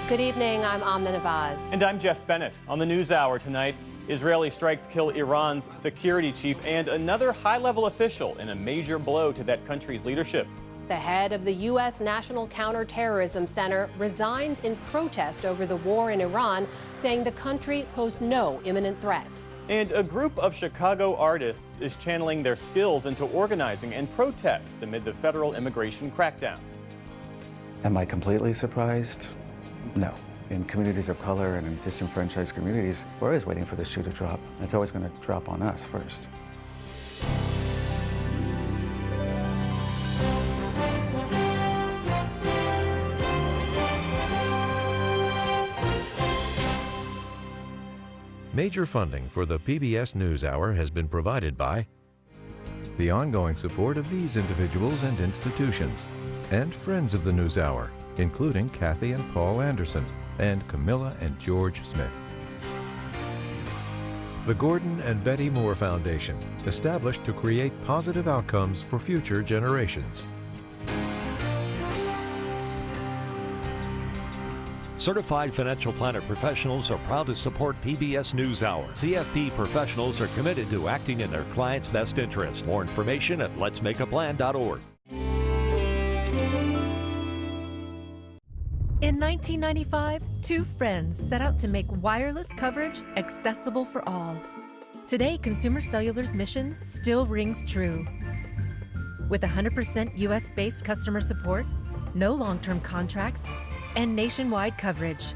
Good evening, I'm Amna Nawaz. And I'm Jeff Bennett. On the News Hour tonight, Israeli strikes kill Iran's security chief and another high-level official in a major blow to that country's leadership. The head of the U.S. National Counterterrorism Center resigns in protest over the war in Iran, saying the country posed no imminent threat. And a group of Chicago artists is channeling their skills into organizing and protest amid the federal immigration crackdown. Am I completely surprised? No. In communities of color and in disenfranchised communities, we're always waiting for the shoe to drop. It's always going to drop on us first. Major funding for the PBS News Hour has been provided by the ongoing support of these individuals and institutions, and friends of the News Hour, including Kathy and Paul Anderson, and Camilla and George Smith. The Gordon and Betty Moore Foundation, established to create positive outcomes for future generations. Certified Financial Planner professionals are proud to support PBS News Hour. CFP professionals are committed to acting in their clients' best interest. More information at letsmakeaplan.org. In 1995, two friends set out to make wireless coverage accessible for all. Today, Consumer Cellular's mission still rings true. With 100% US-based customer support, no long-term contracts, and nationwide coverage.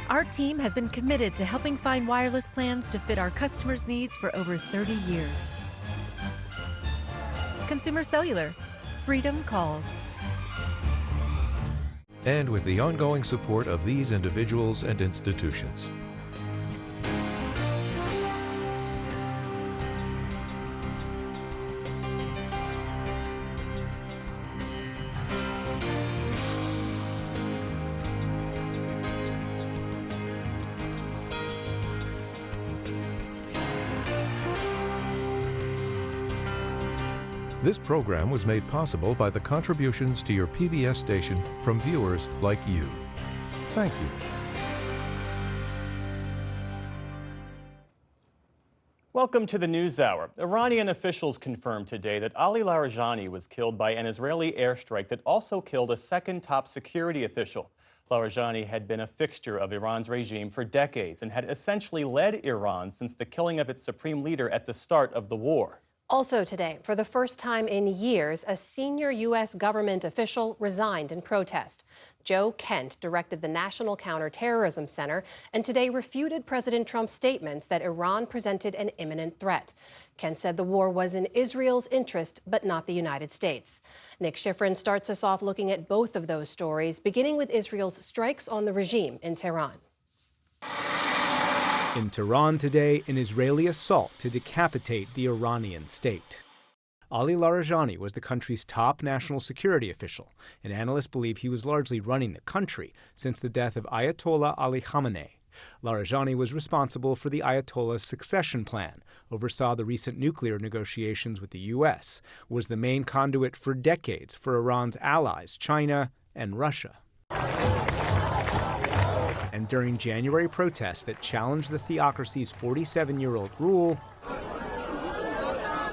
Our team has been committed to helping find wireless plans to fit our customers' needs for over 30 years. Consumer Cellular, freedom calls. And with the ongoing support of these individuals and institutions. This program was made possible by the contributions to your PBS station from viewers like you. Thank you. Welcome to the News Hour. Iranian officials confirmed today that Ali Larijani was killed by an Israeli airstrike that also killed a second top security official. Larijani had been a fixture of Iran's regime for decades and had essentially led Iran since the killing of its supreme leader at the start of the war. Also today, for the first time in years, a senior U.S. government official resigned in protest. Joe Kent directed the National Counterterrorism Center and today refuted President Trump's statements that Iran presented an imminent threat. Kent said the war was in Israel's interest, but not the United States. Nick Schifrin starts us off looking at both of those stories, beginning with Israel's strikes on the regime in Tehran. In Tehran today, an Israeli assault to decapitate the Iranian state. Ali Larijani was the country's top national security official, and analysts believe he was largely running the country since the death of Ayatollah Ali Khamenei. Larijani was responsible for the Ayatollah's succession plan, oversaw the recent nuclear negotiations with the U.S., was the main conduit for decades for Iran's allies, China and Russia. And during January protests that challenged the theocracy's 47-year-old rule,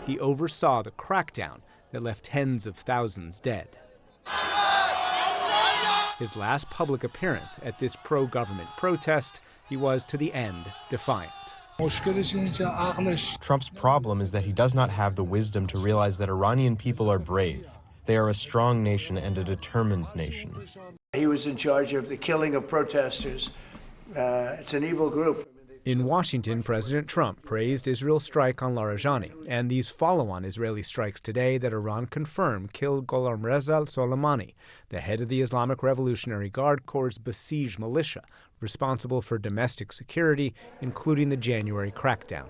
he oversaw the crackdown that left tens of thousands dead. His last public appearance at this pro-government protest, he was to the end defiant. Trump's problem is that he does not have the wisdom to realize that Iranian people are brave. They are a strong nation and a determined nation. He was in charge of the killing of protesters. It's an evil group. In Washington, President Trump praised Israel's strike on Larijani and these follow-on Israeli strikes today that Iran confirmed killed Gholam Reza Soleimani, the head of the Islamic Revolutionary Guard Corps' besieged militia, responsible for domestic security, including the January crackdown.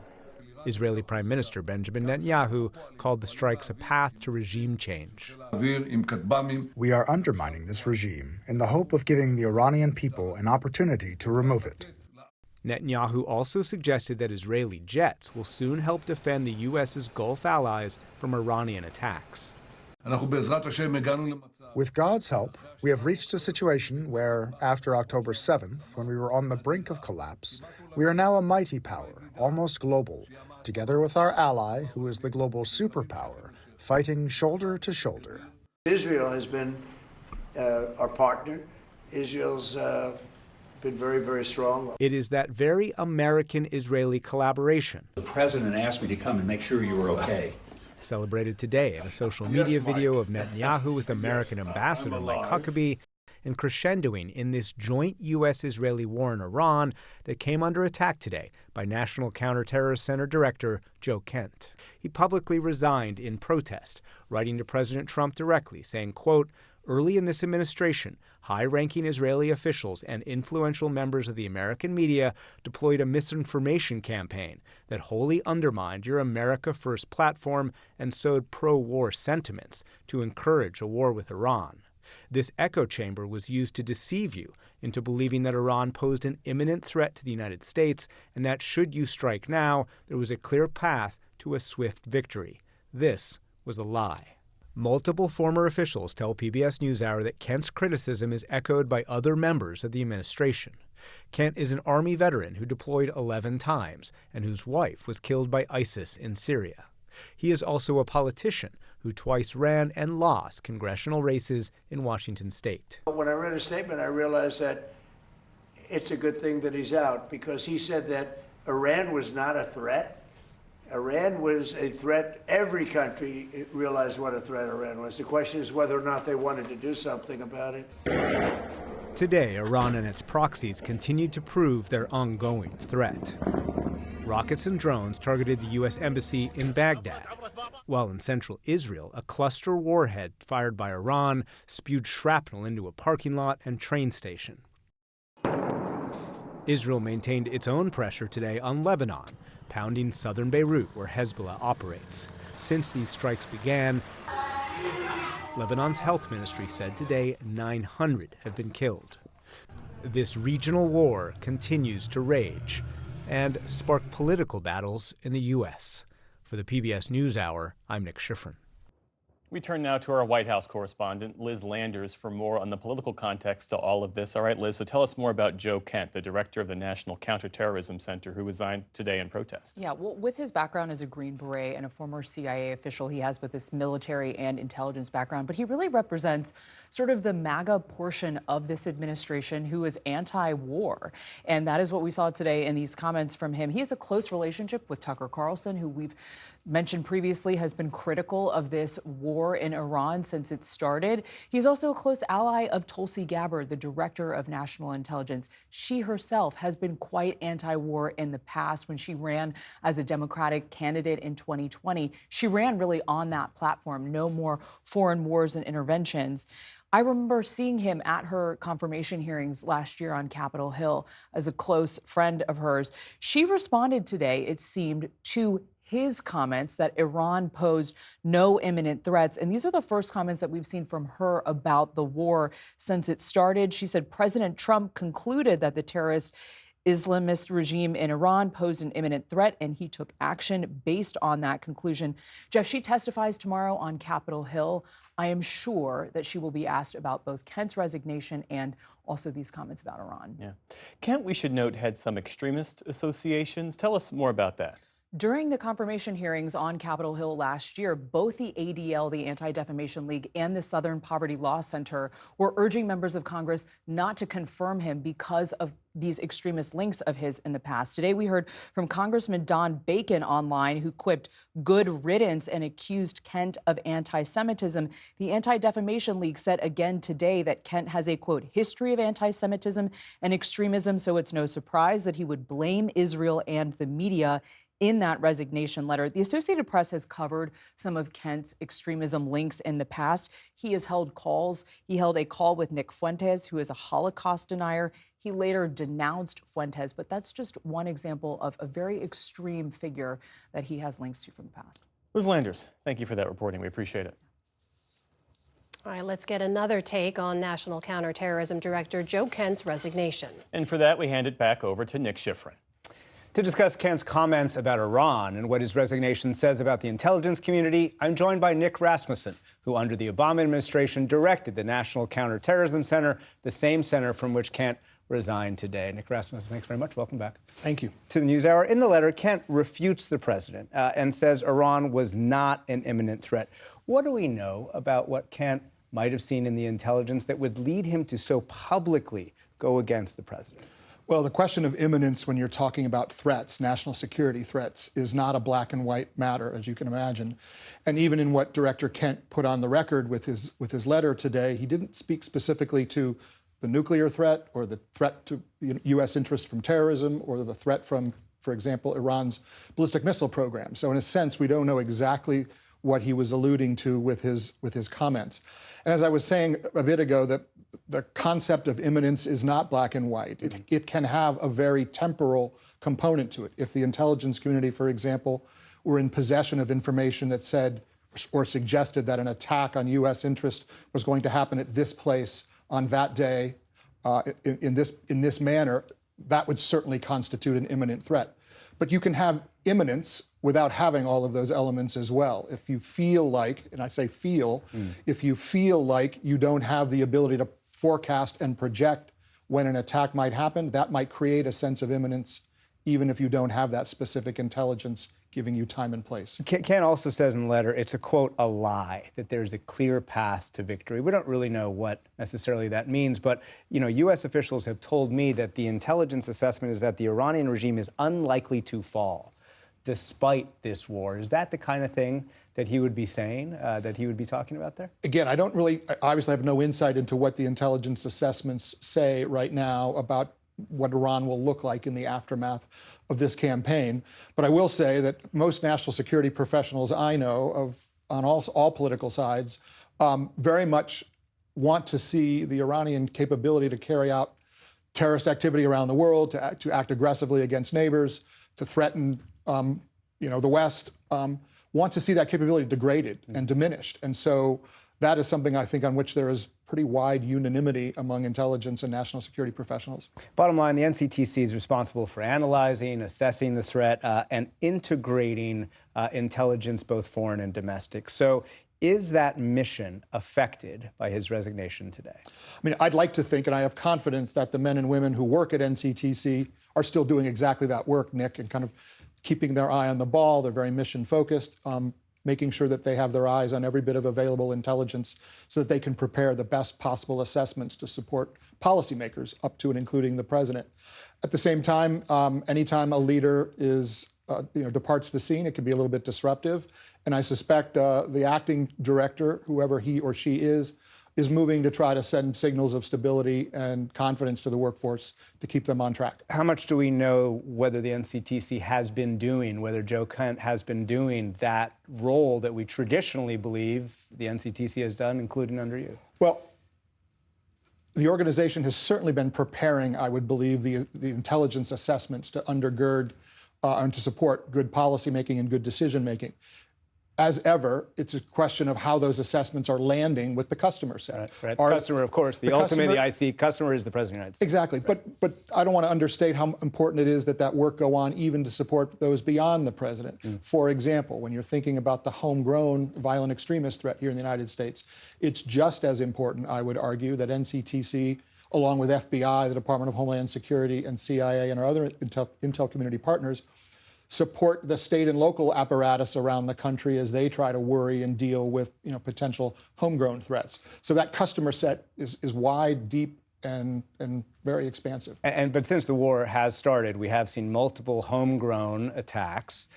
Israeli Prime Minister Benjamin Netanyahu called the strikes a path to regime change. We are undermining this regime in the hope of giving the Iranian people an opportunity to remove it. Netanyahu also suggested that Israeli jets will soon help defend the U.S.'s Gulf allies from Iranian attacks. With God's help, we have reached a situation where, after October 7th, when we were on the brink of collapse, we are now a mighty power, almost global, together with our ally, who is the global superpower, fighting shoulder to shoulder. Israel has been our partner. Israel's been very, very strong. It is that very American-Israeli collaboration. The president asked me to come and make sure you were okay. Celebrated today in a social media video of Netanyahu with American Ambassador Mike Huckabee, and crescendoing in this joint U.S.-Israeli war in Iran that came under attack today by National Counterterrorism Center Director Joe Kent. He publicly resigned in protest, writing to President Trump directly, saying, quote, "Early in this administration, high-ranking Israeli officials and influential members of the American media deployed a misinformation campaign that wholly undermined your America First platform and sowed pro-war sentiments to encourage a war with Iran. This echo chamber was used to deceive you into believing that Iran posed an imminent threat to the United States and that should you strike now, there was a clear path to a swift victory. This was a lie." Multiple former officials tell PBS News Hour that Kent's criticism is echoed by other members of the administration. Kent is an Army veteran who deployed 11 times and whose wife was killed by ISIS in Syria. He is also a politician who twice ran and lost congressional races in Washington state. When I read his statement, I realized that it's a good thing that he's out, because he said that Iran was not a threat. Iran was a threat. Every country realized what a threat Iran was. The question is whether or not they wanted to do something about it. Today, Iran and its proxies continued to prove their ongoing threat. Rockets and drones targeted the U.S. Embassy in Baghdad, while in central Israel, a cluster warhead fired by Iran spewed shrapnel into a parking lot and train station. Israel maintained its own pressure today on Lebanon, pounding southern Beirut where Hezbollah operates. Since these strikes began, Lebanon's health ministry said today 900 have been killed. This regional war continues to rage and spark political battles in the U.S. For the PBS News Hour, I'm Nick Schifrin. We turn now to our White House correspondent, Liz Landers, for more on the political context to all of this. All right, Liz, so tell us more about Joe Kent, the director of the National Counterterrorism Center, who resigned today in protest. Yeah, well, with his background as a Green Beret and a former CIA official, he has both this military and intelligence background, but he really represents sort of the MAGA portion of this administration who is anti-war. And that is what we saw today in these comments from him. He has a close relationship with Tucker Carlson, who we've mentioned previously has been critical of this war in Iran since it started. He's also a close ally of Tulsi Gabbard, the director of national intelligence. She herself has been quite anti-war in the past. When she ran as a Democratic candidate in 2020, she ran really on that platform, no more foreign wars and interventions. I remember seeing him at her confirmation hearings last year on Capitol Hill as a close friend of hers. She responded today, it seemed, to his comments that Iran posed no imminent threats. And these are the first comments that we've seen from her about the war since it started. She said President Trump concluded that the terrorist Islamist regime in Iran posed an imminent threat, and he took action based on that conclusion. Jeff, she testifies tomorrow on Capitol Hill. I am sure that she will be asked about both Kent's resignation and also these comments about Iran. Yeah. Kent, we should note, had some extremist associations. Tell us more about that. During the confirmation hearings on Capitol Hill last year, both the ADL, the Anti-Defamation League, and the Southern Poverty Law Center were urging members of Congress not to confirm him because of these extremist links of his in the past. Today, we heard from Congressman Don Bacon online, who quipped, "Good riddance," and accused Kent of anti-Semitism. The Anti-Defamation League said again today that Kent has a, quote, history of anti-Semitism and extremism, so it's no surprise that he would blame Israel and the media in that resignation letter. The Associated Press has covered some of Kent's extremism links in the past. He has held calls. He held a call with Nick Fuentes, who is a Holocaust denier. He later denounced Fuentes, but that's just one example of a very extreme figure that he has links to from the past. Liz Landers, thank you for that reporting. We appreciate it. All right, let's get another take on National Counterterrorism Director Joe Kent's resignation. And for that, we hand it back over to Nick Schifrin. To discuss Kent's comments about Iran and what his resignation says about the intelligence community, I'm joined by Nick Rasmussen, who under the Obama administration directed the National Counterterrorism Center, the same center from which Kent resigned today. Nick Rasmussen, thanks very much. Welcome back. Thank you. To the NewsHour. In the letter, Kent refutes the president and says Iran was not an imminent threat. What do we know about what Kent might have seen in the intelligence that would lead him to so publicly go against the president? Well, the question of imminence when you're talking about threats, national security threats, is not a black and white matter, as you can imagine. And even in what Director Kent put on the record with his letter today, he didn't speak specifically to the nuclear threat or the threat to U.S. interest from terrorism or the threat from, for example, Iran's ballistic missile program. So in a sense, we don't know exactly what he was alluding to with his comments. And as I was saying a bit ago, that the concept of imminence is not black and white. It can have a very temporal component to it. If the intelligence community, for example, were in possession of information that said or suggested that an attack on U.S. interest was going to happen at this place on that day in this manner, that would certainly constitute an imminent threat. But you can have imminence without having all of those elements as well. If you feel like, and I say feel, if you feel like you don't have the ability to forecast and project when an attack might happen, that might create a sense of imminence, even if you don't have that specific intelligence giving you time and place. Kent also says in the letter, it's a quote, a lie, that there's a clear path to victory. We don't really know what necessarily that means, but U.S. officials have told me that the intelligence assessment is that the Iranian regime is unlikely to fall despite this war. Is that the kind of thing that he would be saying, that he would be talking about there? Again, I obviously have no insight into what the intelligence assessments say right now about what Iran will look like in the aftermath of this campaign. But I will say that most national security professionals I know on all political sides very much want to see the Iranian capability to carry out terrorist activity around the world, to act aggressively against neighbors, to threaten the West, want to see that capability degraded and diminished. And so that is something I think on which there is pretty wide unanimity among intelligence and national security professionals. Bottom line, the NCTC is responsible for analyzing, assessing the threat, and integrating intelligence, both foreign and domestic. So is that mission affected by his resignation today? I mean, I'd like to think, and I have confidence, that the men and women who work at NCTC are still doing exactly that work, Nick, and kind of keeping their eye on the ball. They're very mission-focused, making sure that they have their eyes on every bit of available intelligence so that they can prepare the best possible assessments to support policymakers, up to and including the president. At the same time, anytime a leader departs the scene, it can be a little bit disruptive. And I suspect the acting director, whoever he or she is moving to try to send signals of stability and confidence to the workforce to keep them on track. How much do we know whether the NCTC has been doing, whether Joe Kent has been doing that role that we traditionally believe the NCTC has done, including under you? Well, the organization has certainly been preparing, I would believe, the intelligence assessments to undergird and to support good policymaking and good decision-making. As ever, it's a question of how those assessments are landing with the customer set. Right. The customer, of course, the ultimate, the IC customer is the President of the United States. Exactly. Right. But I don't want to understate how important it is that work go on even to support those beyond the president. For example, when you're thinking about the homegrown violent extremist threat here in the United States, it's just as important, I would argue, that NCTC, along with FBI, the Department of Homeland Security, and CIA, and our other intel community partners, support the state and local apparatus around the country as they try to worry and deal with potential homegrown threats. So that customer set is wide, deep, and very expansive. But since the war has started, we have seen multiple homegrown attacks,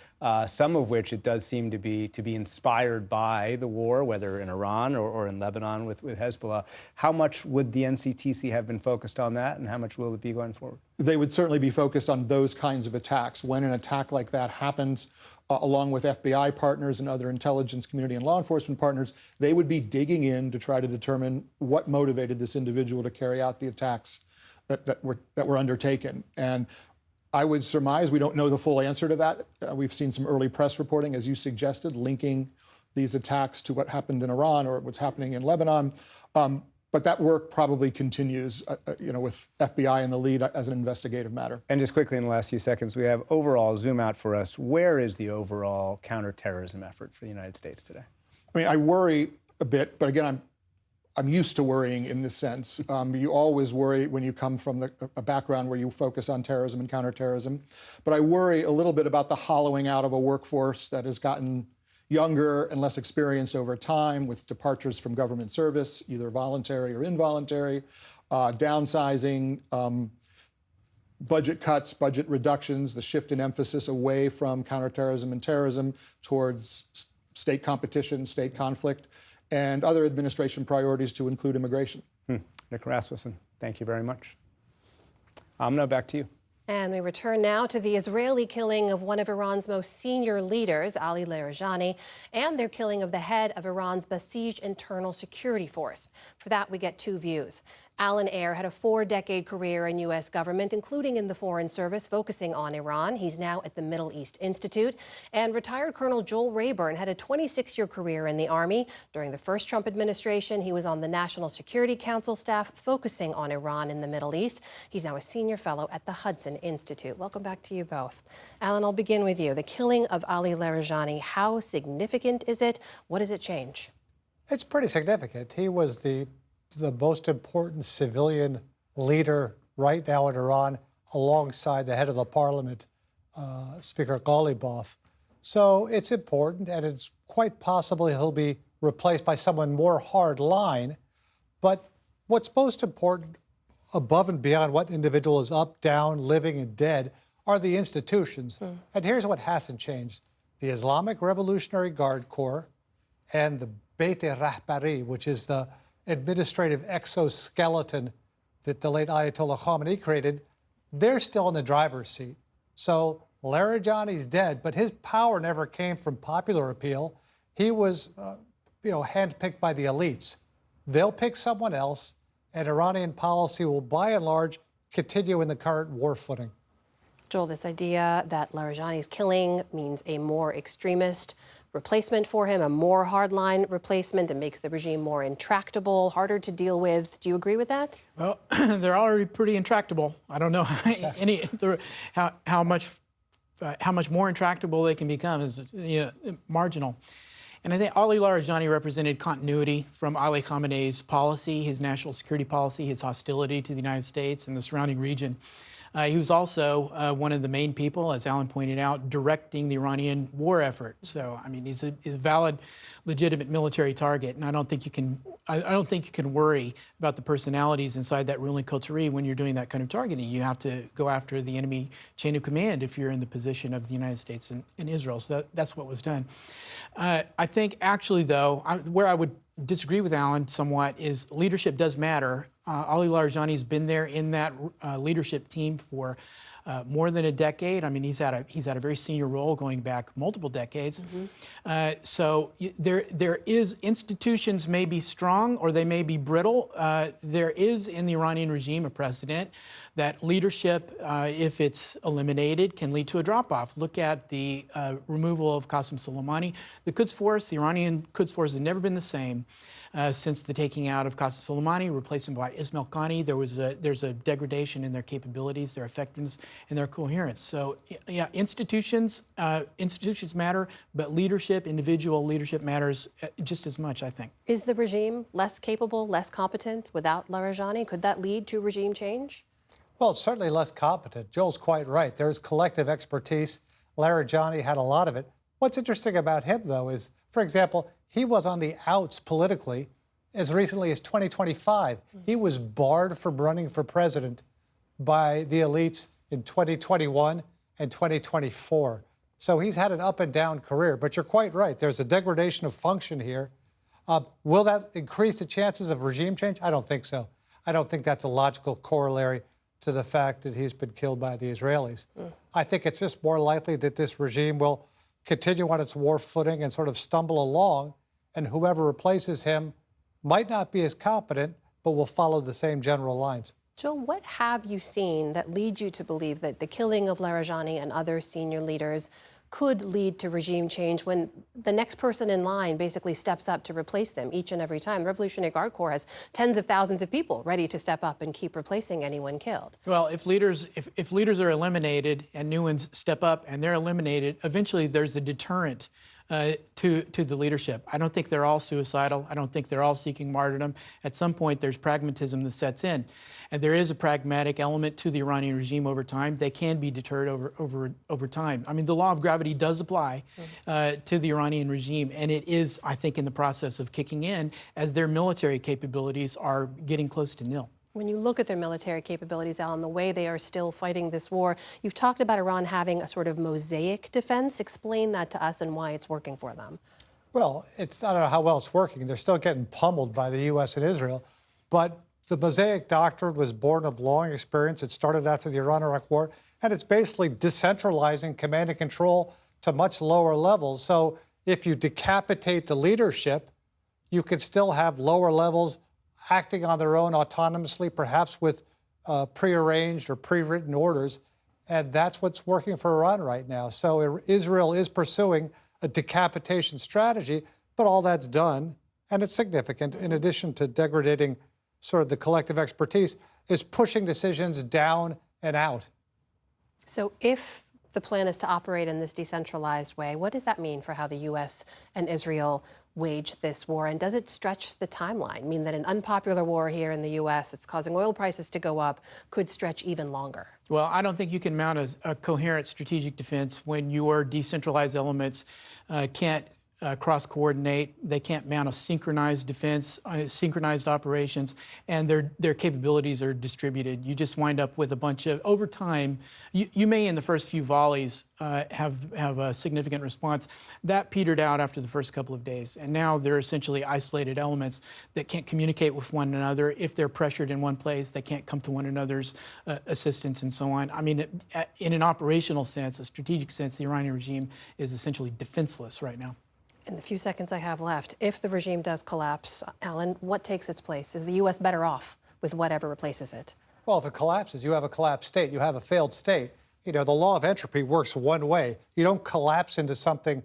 some of which it does seem to be inspired by the war, whether in Iran or in Lebanon with Hezbollah. How much would the NCTC have been focused on that, and how much will it be going forward? They would certainly be focused on those kinds of attacks. When an attack like that happens, along with FBI partners and other intelligence community and law enforcement partners, they would be digging in to try to determine what motivated this individual to carry out the attacks that were undertaken. And I would surmise, we don't know the full answer to that. We've seen some early press reporting, as you suggested, linking these attacks to what happened in Iran or what's happening in Lebanon. But that work probably continues, with FBI in the lead as an investigative matter. And just quickly in the last few seconds, we have overall, zoom out for us, where is the overall counterterrorism effort for the United States today? I mean, I worry a bit, but again, I'm used to worrying in this sense. You always worry when you come from a background where you focus on terrorism and counterterrorism. But I worry a little bit about the hollowing out of a workforce that has gotten younger and less experienced over time with departures from government service, either voluntary or involuntary, downsizing, budget cuts, budget reductions, the shift in emphasis away from counterterrorism and terrorism towards state competition, state conflict, and other administration priorities to include immigration. Nick Rasmussen, thank you very much. Amna, back to you. And we return now to the Israeli killing of one of Iran's most senior leaders, Ali Larijani, and their killing of the head of Iran's besieged internal security force. For that, we get two views. Alan Ayer had a 4-decade career in U.S. government, including in the Foreign Service, focusing on Iran. He's now at the Middle East Institute. And retired Colonel Joel Rayburn had a 26-year career in the Army. During the first Trump administration, he was on the National Security Council staff, focusing on Iran in the Middle East. He's now a senior fellow at the Hudson Institute. Welcome back to you both. Alan, I'll begin with you. The killing of Ali Larijani, how significant is it? What does it change? It's pretty significant. He was the most important civilian leader right now in Iran, alongside the head of the parliament, Speaker Ghalibaf. So it's important, and it's quite possible he'll be replaced by someone more hard line. But what's most important, above and beyond what individual is up, down, living, and dead, are the institutions. And here's what hasn't changed. The Islamic Revolutionary Guard Corps and the Beit-e-Rahbari, which is the administrative exoskeleton that the late Ayatollah Khamenei created, they're still in the driver's seat. So Larijani's dead, but his power never came from popular appeal. He was, handpicked by the elites. They'll pick someone else, and Iranian policy will, by and large, continue in the current war footing. Joel, this idea that Larijani's killing means a more extremist replacement for him, a more hardline replacement, and makes the regime more intractable, harder to deal with. Do you agree with that? Well, they're already pretty intractable. I don't know how much more intractable they can become is marginal. And I think Ali Larijani represented continuity from Ali Khamenei's policy, his national security policy, his hostility to the United States and the surrounding region. He was also one of the main people, as Alan pointed out, directing the Iranian war effort. So, I mean, he's a valid, legitimate military target, and I don't think you can worry about the personalities inside that ruling coterie when you're doing that kind of targeting. You have to go after the enemy chain of command if you're in the position of the United States and Israel. So that's what was done. I think, actually, though, where I would disagree with Alan somewhat is leadership does matter. Ali Larijani's been there in that leadership team for more than a decade. I mean, he's had a very senior role going back multiple decades. So there is, institutions may be strong or they may be brittle. There is in the Iranian regime a precedent that leadership, if it's eliminated, can lead to a drop-off. Look at the removal of Qasem Soleimani. The Quds Force, the Iranian Quds Force, has never been the same since the taking out of Qasem Soleimani, replacing by Ismail Qani. There's a degradation in their capabilities, their effectiveness, and their coherence. So, yeah, institutions matter, but leadership, individual leadership matters just as much, I think. Is the regime less capable, less competent without Larijani? Could that lead to regime change? Well, it's certainly less competent. Joel's quite right. There's collective expertise. Larijani had a lot of it. What's interesting about him, though, is, for example, he was on the outs politically as recently as 2025. He was barred from running for president by the elites in 2021 and 2024. So he's had an up and down career. But you're quite right. There's a degradation of function here. Will that increase the chances of regime change? I don't think so. I don't think that's a logical corollary to the fact that he's been killed by the Israelis. I think it's just more likely that this regime will continue on its war footing and sort of stumble along, and whoever replaces him might not be as competent, but will follow the same general lines. Joel, what have you seen that leads you to believe that the killing of Larijani and other senior leaders could lead to regime change when the next person in line basically steps up to replace them each and every time. The Revolutionary Guard Corps has tens of thousands of people ready to step up and keep replacing anyone killed. Well, if leaders are eliminated and new ones step up and they're eliminated, eventually there's a deterrent to the leadership. I don't think they're all suicidal. I don't think they're all seeking martyrdom. At some point, there's pragmatism that sets in. And there is a pragmatic element to the Iranian regime over time. They can be deterred over time. I mean, the law of gravity does apply to the Iranian regime, and it is, I think, in the process of kicking in as their military capabilities are getting close to nil. When you look at their military capabilities, Alan, the way they are still fighting this war, you've talked about Iran having a sort of mosaic defense. Explain that to us and why it's working for them. Well, I don't know how well it's working. They're still getting pummeled by the U.S. and Israel. But the Mosaic Doctrine was born of long experience. It started after the Iran-Iraq War, and it's basically decentralizing command and control to much lower levels. So if you decapitate the leadership, you could still have lower levels acting on their own autonomously, perhaps with prearranged or pre-written orders. And that's what's working for Iran right now. So Israel is pursuing a decapitation strategy, but all that's done, and it's significant, in addition to degrading sort of the collective expertise, is pushing decisions down and out. So if the plan is to operate in this decentralized way, what does that mean for how the U.S. and Israel wage this war? And does it stretch the timeline? Mean that an unpopular war here in the U.S. that's causing oil prices to go up could stretch even longer? Well, I don't think you can mount a coherent strategic defense when your decentralized elements can't cross-coordinate. They can't mount a synchronized defense, synchronized operations, and their capabilities are distributed. You just wind up with a bunch of, over time, you may in the first few volleys have a significant response. That petered out after the first couple of days, and now they're essentially isolated elements that can't communicate with one another. If they're pressured in one place, they can't come to one another's assistance and so on. I mean, in an operational sense, a strategic sense, the Iranian regime is essentially defenseless right now. In the few seconds I have left, if the regime does collapse, Alan, what takes its place? Is the U.S. better off with whatever replaces it? Well, if it collapses, you have a collapsed state. You have a failed state. You know, the law of entropy works one way. You don't collapse into something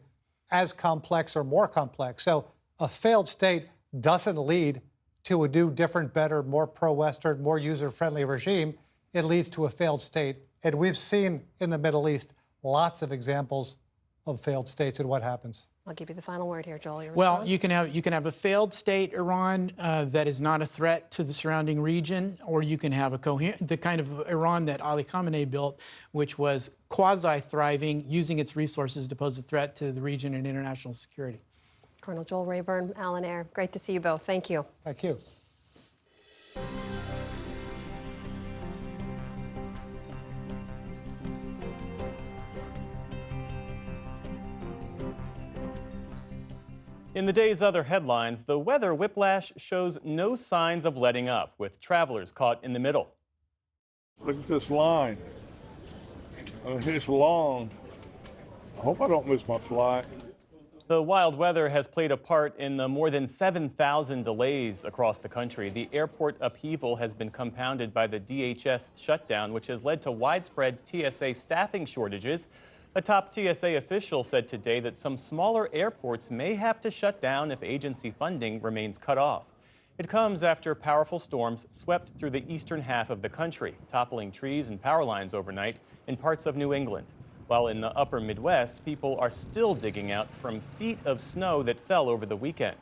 as complex or more complex. So a failed state doesn't lead to a new, different, better, more pro-Western, more user-friendly regime. It leads to a failed state. And we've seen in the Middle East lots of examples of failed states and what happens. I'll give you the final word here, Joel. Your well, response? you can have a failed state, Iran, that is not a threat to the surrounding region, or you can have the kind of Iran that Ali Khamenei built, which was quasi-thriving, using its resources to pose a threat to the region and international security. Colonel Joel Rayburn, Alan Ayer, great to see you both. Thank you. Thank you. In the day's other headlines, the weather whiplash shows no signs of letting up, with travelers caught in the middle. Look at this line. It's long. I hope I don't miss my flight. The wild weather has played a part in the more than 7,000 delays across the country. The airport upheaval has been compounded by the DHS shutdown, which has led to widespread TSA staffing shortages. A top TSA official said today that some smaller airports may have to shut down if agency funding remains cut off. It comes after powerful storms swept through the eastern half of the country, toppling trees and power lines overnight in parts of New England. While in the upper Midwest, people are still digging out from feet of snow that fell over the weekend.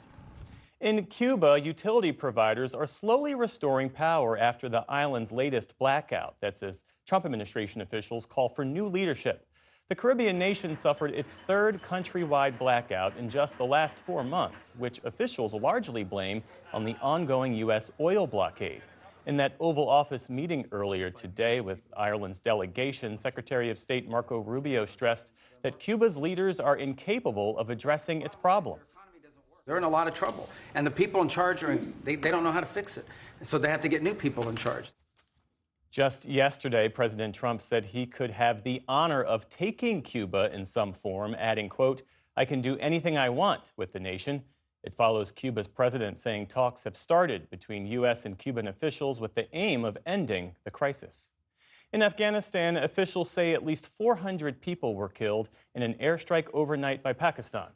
In Cuba, utility providers are slowly restoring power after the island's latest blackout. That's as Trump administration officials call for new leadership. The Caribbean nation suffered its third countrywide blackout in just the last 4 months, which officials largely blame on the ongoing U.S. oil blockade. In that Oval Office meeting earlier today with Ireland's delegation, Secretary of State Marco Rubio stressed that Cuba's leaders are incapable of addressing its problems. They're in a lot of trouble, and the people in charge they don't know how to fix it, so they have to get new people in charge. Just yesterday, President Trump said he could have the honor of taking Cuba in some form, adding, quote, "I can do anything I want with the nation." It follows Cuba's president saying talks have started between U.S. and Cuban officials with the aim of ending the crisis. In Afghanistan, officials say at least 400 people were killed in an airstrike overnight by Pakistan.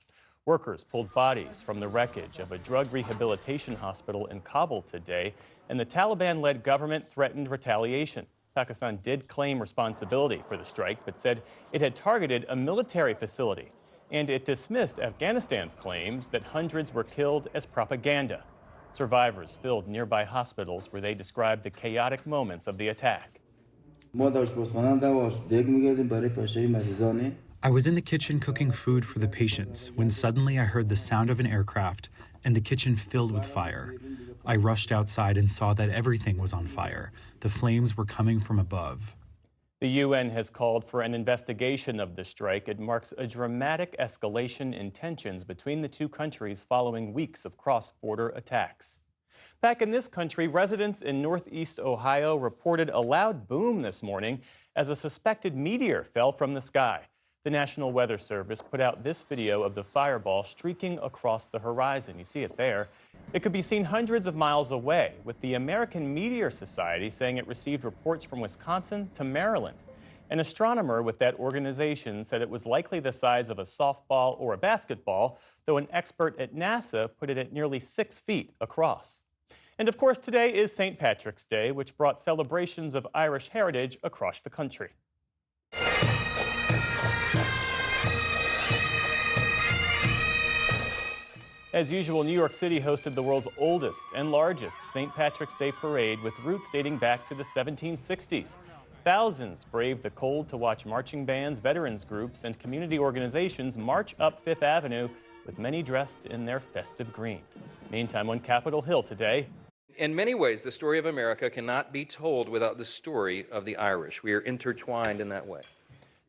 Workers pulled bodies from the wreckage of a drug rehabilitation hospital in Kabul today, and the Taliban-led government threatened retaliation. Pakistan did claim responsibility for the strike, but said it had targeted a military facility. And it dismissed Afghanistan's claims that hundreds were killed as propaganda. Survivors filled nearby hospitals where they described the chaotic moments of the attack. I was in the kitchen cooking food for the patients when suddenly I heard the sound of an aircraft and the kitchen filled with fire. I rushed outside and saw that everything was on fire. The flames were coming from above. The UN has called for an investigation of the strike. It marks a dramatic escalation in tensions between the two countries following weeks of cross-border attacks. Back in this country, residents in northeast Ohio reported a loud boom this morning as a suspected meteor fell from the sky. The National Weather Service put out this video of the fireball streaking across the horizon. You see it there. It could be seen hundreds of miles away, with the American Meteor Society saying it received reports from Wisconsin to Maryland. An astronomer with that organization said it was likely the size of a softball or a basketball, though an expert at NASA put it at nearly 6 feet across. And of course, today is St. Patrick's Day, which brought celebrations of Irish heritage across the country. As usual, New York City hosted the world's oldest and largest St. Patrick's Day parade with roots dating back to the 1760s. Thousands braved the cold to watch marching bands, veterans groups, and community organizations march up Fifth Avenue, with many dressed in their festive green. Meantime, on Capitol Hill today, in many ways, the story of America cannot be told without the story of the Irish. We are intertwined in that way.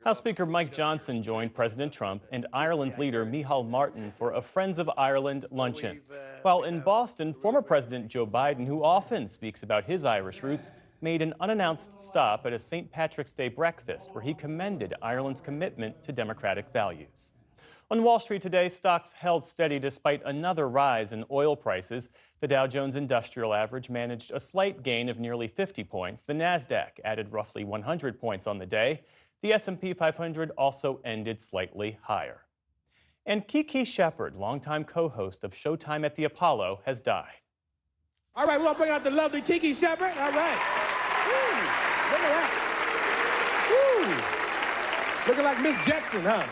House Speaker Mike Johnson joined President Trump and Ireland's leader Micheál Martin for a Friends of Ireland luncheon. While in Boston, former President Joe Biden, who often speaks about his Irish roots, made an unannounced stop at a St. Patrick's Day breakfast where he commended Ireland's commitment to democratic values. On Wall Street today, stocks held steady despite another rise in oil prices. The Dow Jones Industrial Average managed a slight gain of nearly 50 points. The Nasdaq added roughly 100 points on the day. The S&P 500 also ended slightly higher. And Kiki Shepard, longtime co-host of Showtime at the Apollo, has died. All right, we're gonna bring out the lovely Kiki Shepard. All right. Woo, look at that. Woo. Looking like Miss Jetson, huh?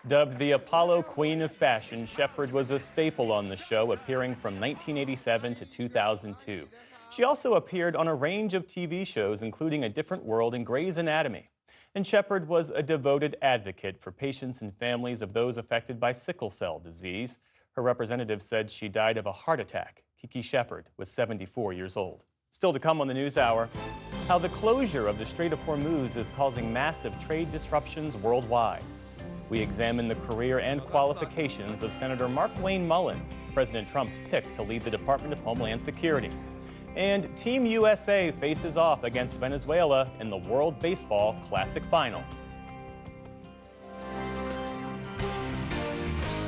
Dubbed the Apollo Queen of Fashion, Shepard was a staple on the show, appearing from 1987 to 2002. She also appeared on a range of TV shows, including A Different World and Grey's Anatomy. And Shepard was a devoted advocate for patients and families of those affected by sickle cell disease. Her representative said she died of a heart attack. Kiki Shepard was 74 years old. Still to come on the News Hour, how the closure of the Strait of Hormuz is causing massive trade disruptions worldwide. We examine the career and qualifications of Senator Mark-Wayne Mullin, President Trump's pick to lead the Department of Homeland Security. And Team USA faces off against Venezuela in the World Baseball Classic Final.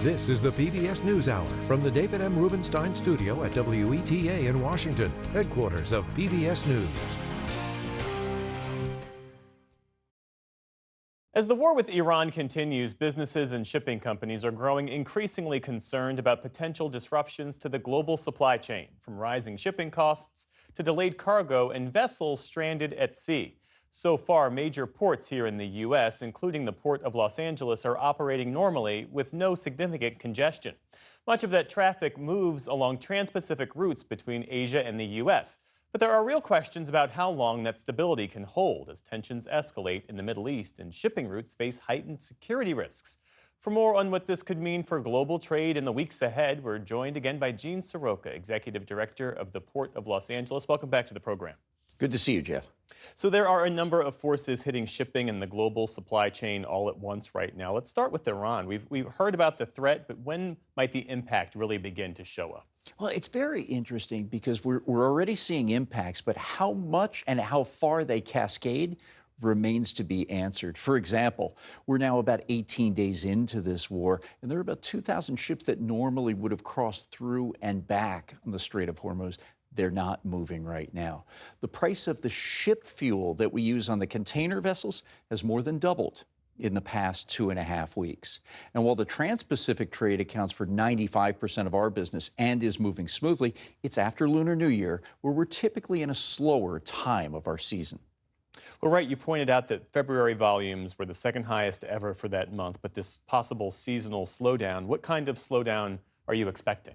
This is the PBS News Hour from the David M. Rubenstein Studio at WETA in Washington, headquarters of PBS News. As the war with Iran continues, businesses and shipping companies are growing increasingly concerned about potential disruptions to the global supply chain, from rising shipping costs to delayed cargo and vessels stranded at sea. So far, major ports here in the U.S., including the Port of Los Angeles, are operating normally with no significant congestion. Much of that traffic moves along trans-Pacific routes between Asia and the U.S., but there are real questions about how long that stability can hold as tensions escalate in the Middle East and shipping routes face heightened security risks. For more on what this could mean for global trade in the weeks ahead, we're joined again by Gene Soroka, Executive Director of the Port of Los Angeles. Welcome back to the program. Good to see you, Jeff. So there are a number of forces hitting shipping and the global supply chain all at once right now. Let's start with Iran. We've heard about the threat, but when might the impact really begin to show up? Well, it's very interesting because we're already seeing impacts, but how much and how far they cascade remains to be answered. For example, we're now about 18 days into this war, and there are about 2,000 ships that normally would have crossed through and back on the Strait of Hormuz. they're not moving right now. The price of the ship fuel that we use on the container vessels has more than doubled in the past 2.5 weeks. And while the Trans-Pacific trade accounts for 95% of our business and is moving smoothly, it's after Lunar New Year, where we're typically in a slower time of our season. Well, right, you pointed out that February volumes were the second highest ever for that month, but this possible seasonal slowdown, what kind of slowdown are you expecting?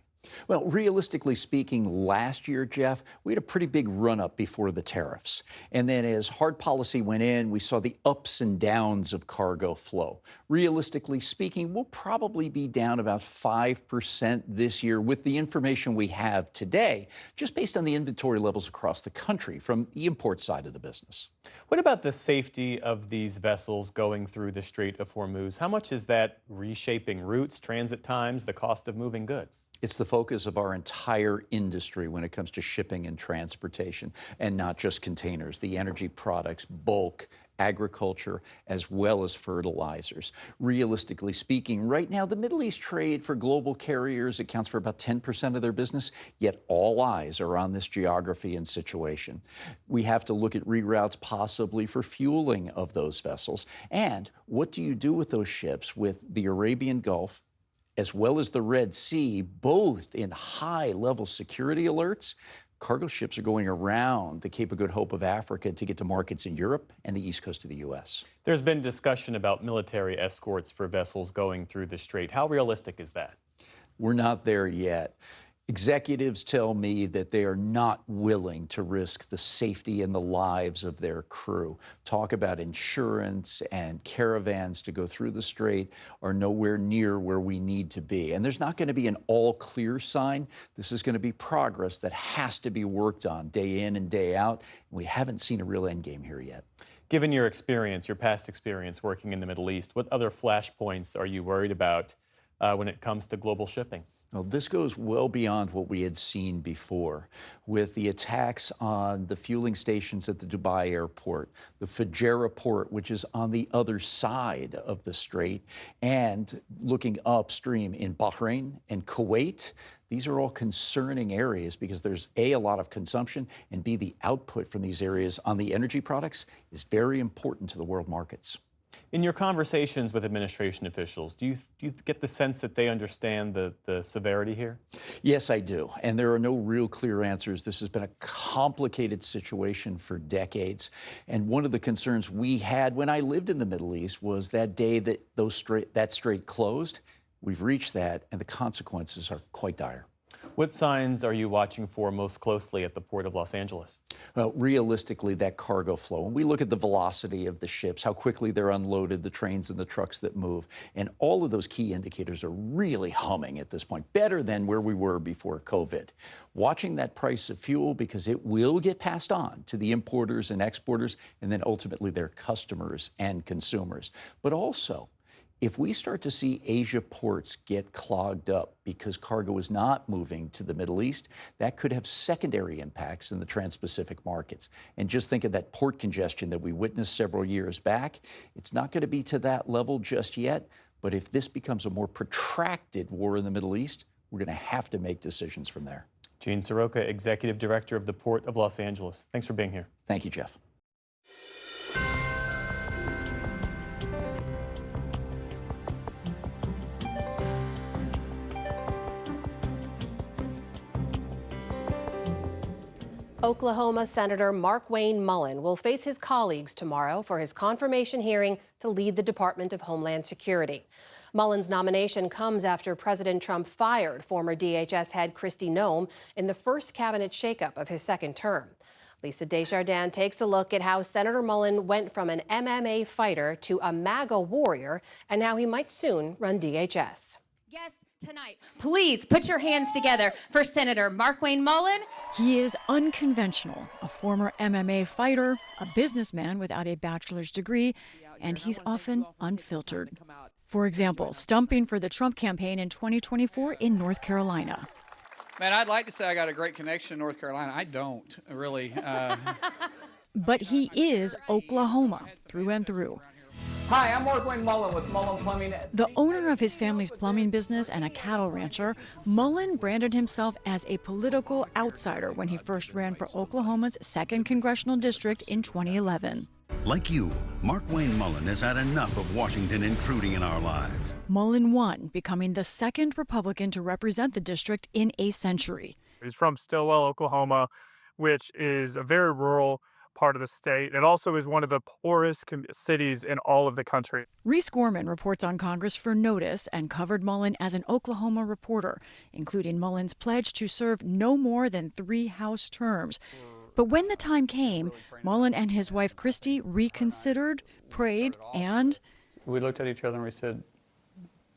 Well, realistically speaking, last year, Jeff, we had a pretty big run-up before the tariffs. And then as hard policy went in, we saw the ups and downs of cargo flow. Realistically speaking, we'll probably be down about 5% this year with the information we have today, just based on the inventory levels across the country from the import side of the business. What about the safety of these vessels going through the Strait of Hormuz? How much is that reshaping routes, transit times, the cost of moving goods? It's the focus of our entire industry when it comes to shipping and transportation, and not just containers, the energy products, bulk, agriculture, as well as fertilizers. Realistically speaking, right now, the Middle East trade for global carriers accounts for about 10% of their business, yet all eyes are on this geography and situation. We have to look at reroutes possibly for fueling of those vessels. And what do you do with those ships with the Arabian Gulf, as well as the Red Sea, both in high-level security alerts? Cargo ships are going around the Cape of Good Hope of Africa to get to markets in Europe and the east coast of the U.S. There's been discussion about military escorts for vessels going through the strait. How realistic is that? We're not there yet. Executives tell me that they are not willing to risk the safety and the lives of their crew. Talk about insurance and caravans to go through the strait are nowhere near where we need to be. And there's not going to be an all-clear sign. This is going to be progress that has to be worked on day in and day out. We haven't seen a real end game here yet. Given your experience, your past experience working in the Middle East, what other flashpoints are you worried about when it comes to global shipping? Well, this goes well beyond what we had seen before, with the attacks on the fueling stations at the Dubai airport, the Fujairah port, which is on the other side of the strait, and looking upstream in Bahrain and Kuwait. These are all concerning areas because there's A, a lot of consumption, and B, the output from these areas on the energy products is very important to the world markets. In your conversations with administration officials, do you get the sense that they understand the severity here? Yes, I do. And there are no real clear answers. This has been a complicated situation for decades. And one of the concerns we had when I lived in the Middle East was that day that that strait closed. We've reached that, and the consequences are quite dire. What signs are you watching for most closely at the Port of Los Angeles? Well, realistically, that cargo flow. And we look at the velocity of the ships, how quickly they're unloaded, the trains and the trucks that move. And all of those key indicators are really humming at this point, better than where we were before COVID. Watching that price of fuel because it will get passed on to the importers and exporters, and then ultimately their customers and consumers. But also, if we start to see Asia ports get clogged up because cargo is not moving to the Middle East, that could have secondary impacts in the Trans-Pacific markets. And just think of that port congestion that we witnessed several years back. It's not going to be to that level just yet, but if this becomes a more protracted war in the Middle East, we're going to have to make decisions from there. Gene Soroka, Executive Director of the Port of Los Angeles. Thanks for being here. Thank you, Jeff. Oklahoma Senator Markwayne Mullin will face his colleagues tomorrow for his confirmation hearing to lead the Department of Homeland Security. Mullin's nomination comes after President Trump fired former DHS head Kristi Noem in the first cabinet shakeup of his second term. Lisa Desjardins takes a look at how Senator Mullin went from an MMA fighter to a MAGA warrior and how he might soon run DHS. Yes. Tonight, please put your hands together for Senator Markwayne Mullin. He is unconventional, a former MMA fighter, a businessman without a bachelor's degree, and he's often unfiltered. For example, stumping for the Trump campaign in 2024 in North Carolina. Man, I'd like to say I got a great connection in North Carolina. I don't, really. But he is Oklahoma through and through. Hi, I'm Mark-Wayne Mullin with Mullin Plumbing. The owner of his family's plumbing business and a cattle rancher, Mullin branded himself as a political outsider when he first ran for Oklahoma's 2nd Congressional District in 2011. Like you, Mark-Wayne Mullin has had enough of Washington intruding in our lives. Mullin won, becoming the 2nd Republican to represent the district in a century. He's from Stillwell, Oklahoma, which is a very rural part of the state. It also is one of the poorest cities in all of the country. Reese Gorman reports on Congress for Notice and covered Mullin as an Oklahoma reporter, including Mullin's pledge to serve no more than 3 House terms. But when the time came, Mullin and his wife Christy reconsidered, prayed, and We looked at each other and we said,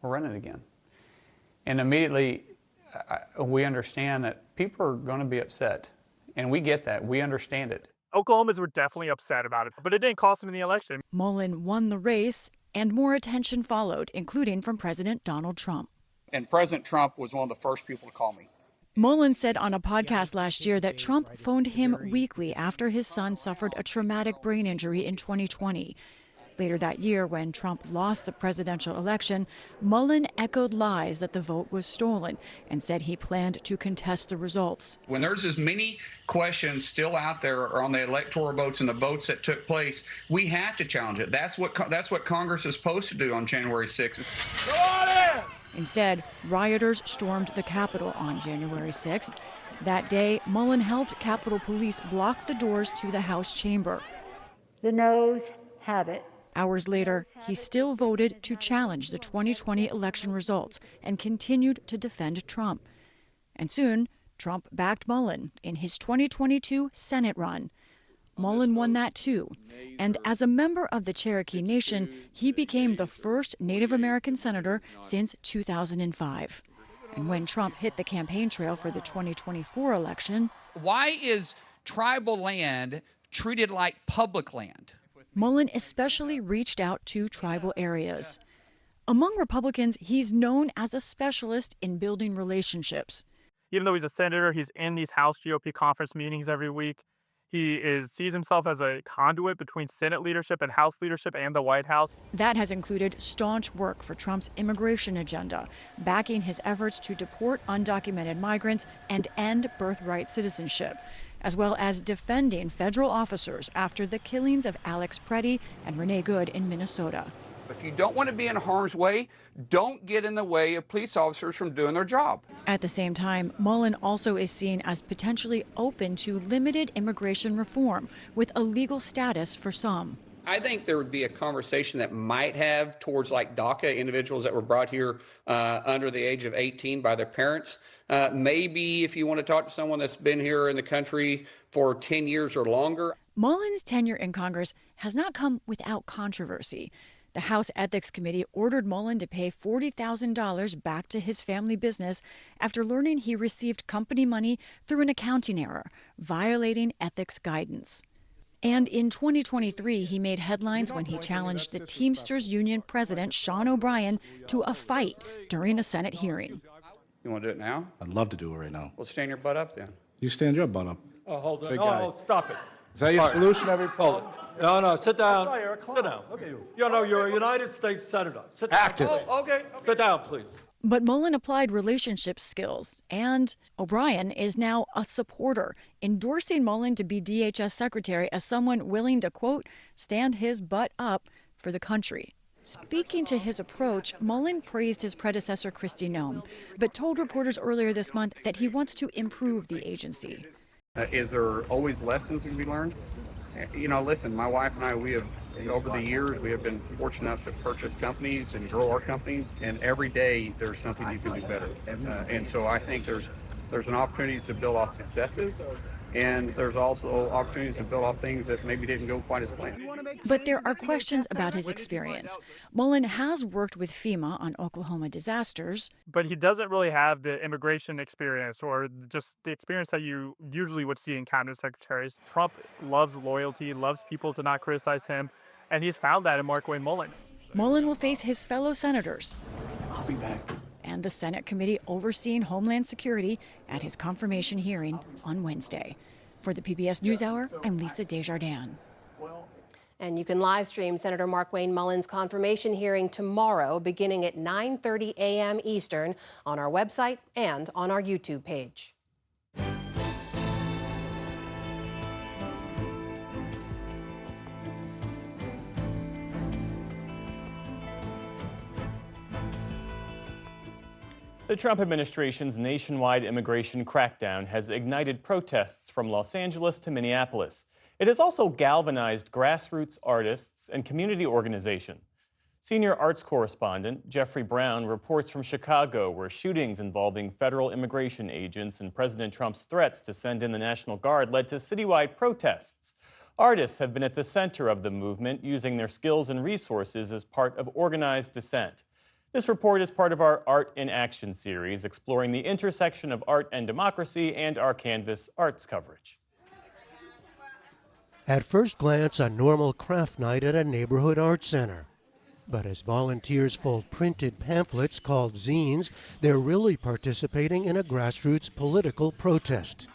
we're running again. And immediately, we understand that people are going to be upset. And we get that. We understand it. Oklahomans were definitely upset about it, but it didn't cost him in the election. Mullin won the race, and more attention followed, including from President Donald Trump. And President Trump was one of the first people to call me. Mullin said on a podcast last year that Trump phoned him weekly after his son suffered a traumatic brain injury in 2020. Later that year, when Trump lost the presidential election, Mullin echoed lies that the vote was stolen and said he planned to contest the results. When there's as many questions still out there on the electoral votes and the votes that took place, we have to challenge it. That's what Congress is supposed to do on January 6th. Instead, rioters stormed the Capitol on January 6th. That day, Mullin helped Capitol Police block the doors to the House chamber. The noes have it. Hours later, he still voted to challenge the 2020 election results and continued to defend Trump. And soon, Trump backed Mullin in his 2022 Senate run. Mullin won that too, and as a member of the Cherokee Nation, he became the first Native American senator since 2005. And when Trump hit the campaign trail for the 2024 election, Why is tribal land treated like public land? Mullin especially reached out to tribal areas. Among Republicans, he's known as a specialist in building relationships. Even though he's a senator, he's in these House GOP conference meetings every week. He sees himself as a conduit between Senate leadership and House leadership and the White House. That has included staunch work for Trump's immigration agenda, backing his efforts to deport undocumented migrants and end birthright citizenship, as well as defending federal officers after the killings of Alex Preddy and Renee Good in Minnesota. If you don't want to be in harm's way, don't get in the way of police officers from doing their job. At the same time, Mullin also is seen as potentially open to limited immigration reform with a legal status for some. I think there would be a conversation that might have towards like DACA individuals that were brought here under the age of 18 by their parents. Maybe if you want to talk to someone that's been here in the country for 10 years or longer. Mullin's tenure in Congress has not come without controversy. The House Ethics Committee ordered Mullin to pay $40,000 back to his family business after learning he received company money through an accounting error, violating ethics guidance. And in 2023, he made headlines when he challenged the Teamsters Union president, Sean O'Brien, to a fight during a Senate hearing. You want to do it now? I'd love to do it right now. Well, stand your butt up then. You stand your butt up. Oh, hold on. Big guy. Oh, stop it. Is that your solution every poll? No, sit down. Sit down. Okay. You're a United States Senator. Sit down. Active. Oh, okay. Sit down, please. But Mullin applied relationship skills, and O'Brien is now a supporter, endorsing Mullin to be DHS secretary as someone willing to, quote, stand his butt up for the country. Speaking to his approach, Mullin praised his predecessor, Kristi Noem, but told reporters earlier this month that he wants to improve the agency. Is there always lessons to be learned? You know, listen, my wife and I, we have, over the years, we have been fortunate enough to purchase companies and grow our companies, and every day there's something you can do better. And so I think there's an opportunity to build off successes, and there's also opportunities to build off things that maybe didn't go quite as planned. But there are questions about his experience. Mullin has worked with FEMA on Oklahoma disasters. But he doesn't really have the immigration experience or just the experience that you usually would see in cabinet secretaries. Trump loves loyalty, loves people to not criticize him, and he's found that in Mark-Wayne Mullin. Mullin will face his fellow senators. I'll be back. And the Senate committee overseeing Homeland Security at his confirmation hearing on Wednesday. For the PBS News Hour, I'm Lisa Desjardins. And you can live stream Senator Markwayne Mullin's confirmation hearing tomorrow beginning at 9:30 a.m. Eastern on our website and on our YouTube page. The Trump administration's nationwide immigration crackdown has ignited protests from Los Angeles to Minneapolis. It has also galvanized grassroots artists and community organizations. Senior arts correspondent Jeffrey Brown reports from Chicago, where shootings involving federal immigration agents and President Trump's threats to send in the National Guard led to citywide protests. Artists have been at the center of the movement, using their skills and resources as part of organized dissent. This report is part of our Art in Action series, exploring the intersection of art and democracy and our Canvas arts coverage. At first glance, a normal craft night at a neighborhood art center. But as volunteers fold printed pamphlets called zines, they're really participating in a grassroots political protest.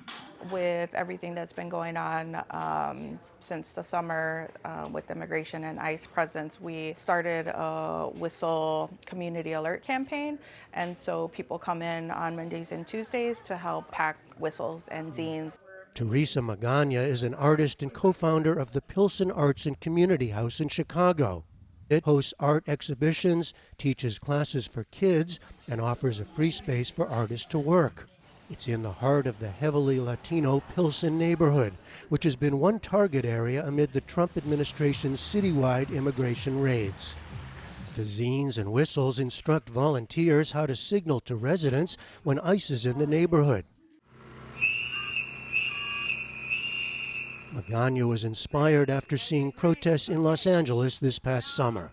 With everything that's been going on since the summer with immigration and ICE presence, we started a whistle community alert campaign. And so people come in on Mondays and Tuesdays to help pack whistles and zines. Teresa Magana is an artist and co-founder of the Pilsen Arts and Community House in Chicago. It hosts art exhibitions, teaches classes for kids, and offers a free space for artists to work. It's in the heart of the heavily Latino Pilsen neighborhood, which has been one target area amid the Trump administration's citywide immigration raids. The zines and whistles instruct volunteers how to signal to residents when ICE is in the neighborhood. Magana was inspired after seeing protests in Los Angeles this past summer.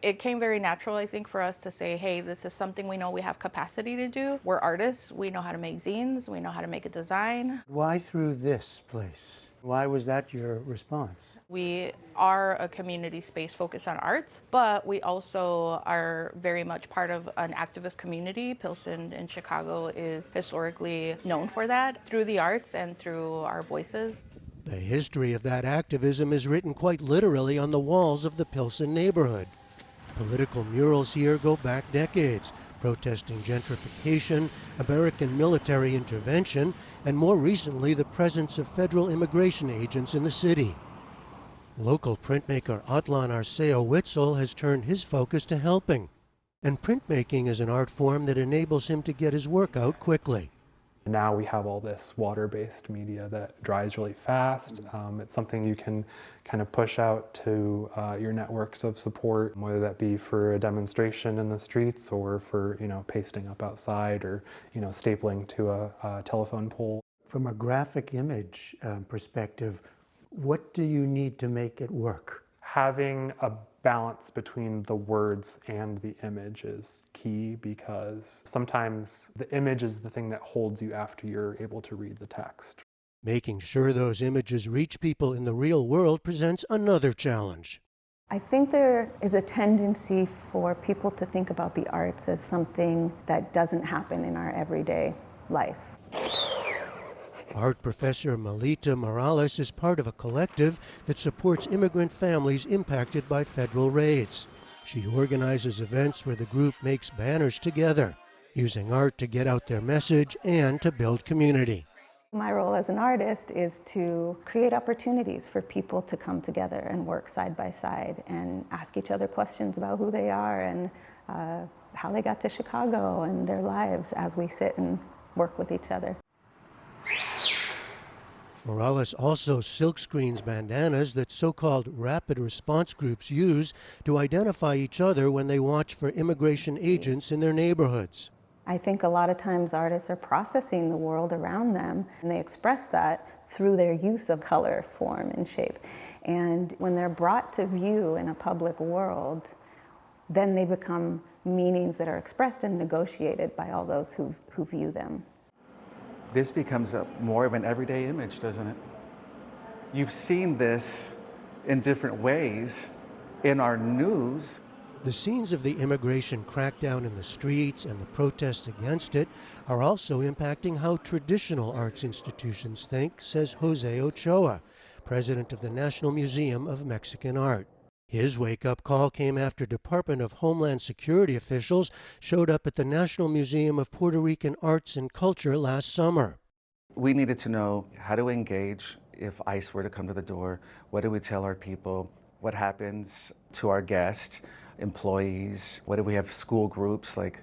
It came very natural, I think, for us to say, hey, this is something we know we have capacity to do. We're artists. We know how to make zines. We know how to make a design. Why through this place? Why was that your response? We are a community space focused on arts, but we also are very much part of an activist community. Pilsen in Chicago is historically known for that, through the arts and through our voices. The history of that activism is written quite literally on the walls of the Pilsen neighborhood. Political murals here go back decades, protesting gentrification, American military intervention, and more recently the presence of federal immigration agents in the city. Local printmaker Atlan Arceo Witzel has turned his focus to helping, and printmaking is an art form that enables him to get his work out quickly. Now we have all this water-based media that dries really fast. It's something you can kind of push out to your networks of support, whether that be for a demonstration in the streets or for, pasting up outside or, stapling to a telephone pole. From a graphic image perspective, what do you need to make it work? Having a balance between the words and the image is key, because sometimes the image is the thing that holds you after you're able to read the text. Making sure those images reach people in the real world presents another challenge. I think there is a tendency for people to think about the arts as something that doesn't happen in our everyday life. Art professor Melita Morales is part of a collective that supports immigrant families impacted by federal raids. She organizes events where the group makes banners together, using art to get out their message and to build community. My role as an artist is to create opportunities for people to come together and work side by side and ask each other questions about who they are and how they got to Chicago and their lives as we sit and work with each other. Morales also silkscreens bandanas that so-called rapid response groups use to identify each other when they watch for immigration agents in their neighborhoods. I think a lot of times artists are processing the world around them, and they express that through their use of color, form, and shape. And when they're brought to view in a public world, then they become meanings that are expressed and negotiated by all those who view them. This becomes more of an everyday image, doesn't it? You've seen this in different ways in our news. The scenes of the immigration crackdown in the streets and the protests against it are also impacting how traditional arts institutions think, says Jose Ochoa, president of the National Museum of Mexican Art. His wake-up call came after Department of Homeland Security officials showed up at the National Museum of Puerto Rican Arts and Culture last summer. We needed to know how to engage if ICE were to come to the door. What do we tell our people? What happens to our guests, employees? What do we have school groups? Like,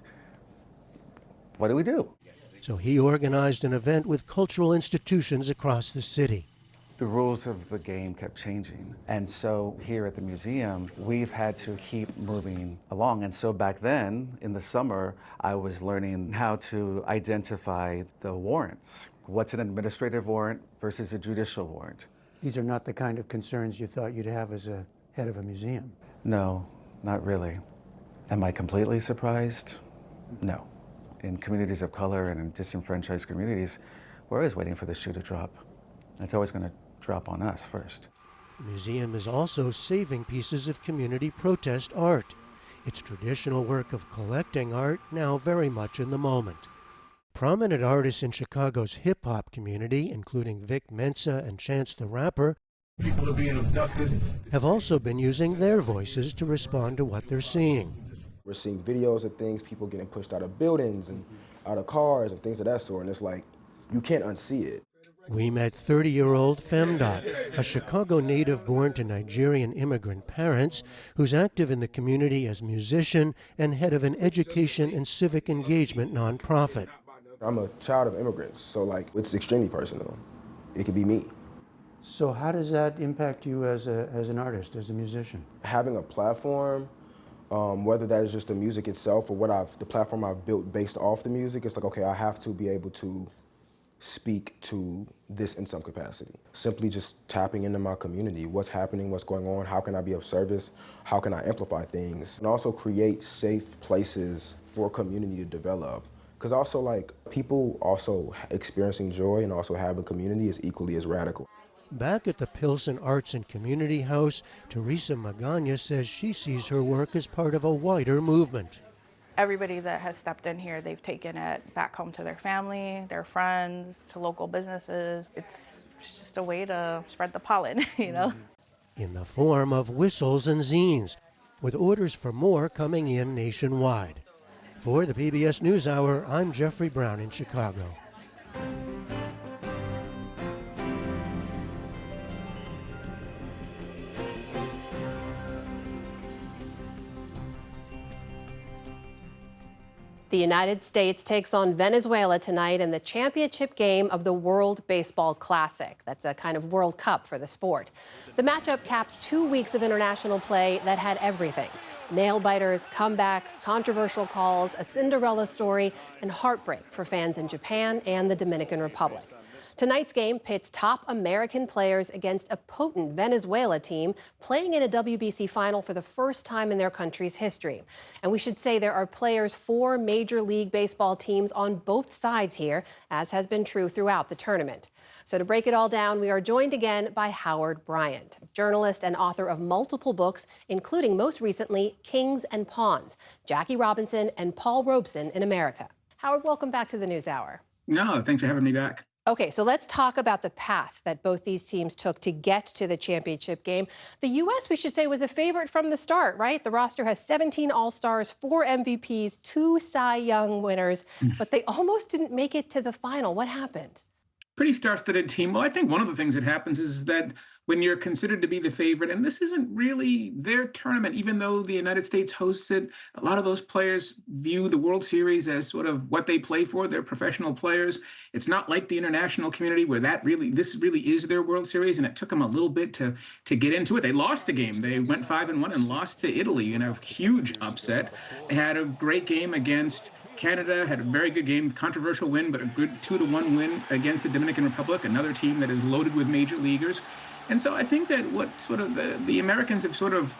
what do we do? So he organized an event with cultural institutions across the city. The rules of the game kept changing. And so here at the museum, we've had to keep moving along. And so back then, in the summer, I was learning how to identify the warrants. What's an administrative warrant versus a judicial warrant? These are not the kind of concerns you thought you'd have as a head of a museum. No, not really. Am I completely surprised? No. In communities of color and in disenfranchised communities, we're always waiting for the shoe to drop. It's always going to drop on us first. The museum is also saving pieces of community protest art. Its traditional work of collecting art now very much in the moment. Prominent artists in Chicago's hip-hop community, including Vic Mensa and Chance the Rapper, People are being abducted. have also been using their voices to respond to what they're seeing. We're seeing videos of things, people getting pushed out of buildings and out of cars and things of that sort, and it's like, you can't unsee it. We met 30-year-old Femdot, a Chicago native born to Nigerian immigrant parents who's active in the community as musician and head of an education and civic engagement nonprofit. I'm a child of immigrants, so like it's extremely personal. It could be me. So how does that impact you as an artist, as a musician? Having a platform, whether that is just the music itself or the platform I've built based off the music, it's like, okay, I have to be able to speak to this in some capacity. Simply just tapping into my community, what's happening, what's going on, how can I be of service, how can I amplify things, and also create safe places for community to develop. Because also like people also experiencing joy and also having community is equally as radical. Back at the Pilsen Arts and Community House, Teresa Magana says she sees her work as part of a wider movement. Everybody that has stepped in here, they've taken it back home to their family, their friends, to local businesses. It's just a way to spread the pollen, you know? In the form of whistles and zines, with orders for more coming in nationwide. For the PBS News Hour, I'm Jeffrey Brown in Chicago. The United States takes on Venezuela tonight in the championship game of the World Baseball Classic. That's a kind of World Cup for the sport. The matchup caps 2 weeks of international play that had everything. Nail-biters, comebacks, controversial calls, a Cinderella story, and heartbreak for fans in Japan and the Dominican Republic. Tonight's game pits top American players against a potent Venezuela team playing in a WBC final for the first time in their country's history. And we should say there are players for Major League Baseball teams on both sides here, as has been true throughout the tournament. So to break it all down, we are joined again by Howard Bryant, journalist and author of multiple books, including most recently Kings and Pawns, Jackie Robinson and Paul Robeson in America. Howard, welcome back to the News Hour. No, thanks for having me back. Okay, so let's talk about the path that both these teams took to get to the championship game. The U.S., we should say, was a favorite from the start, right? The roster has 17 All-Stars, 4 MVPs, 2 Cy Young winners, but they almost didn't make it to the final. What happened? Pretty star-studded team. Well, I think one of the things that happens is that when you're considered to be the favorite, and this isn't really their tournament, even though the United States hosts it, a lot of those players view the World Series as sort of what they play for. They're professional players. It's not like the international community where this really is their World Series, and it took them a little bit to get into it. They lost the game. They went 5-1 and lost to Italy in a huge upset. They had a great game against Canada, had a very good game, controversial win, but a good 2-1 win against the Dominican Republic, another team that is loaded with major leaguers. And so I think that what sort of the Americans have sort of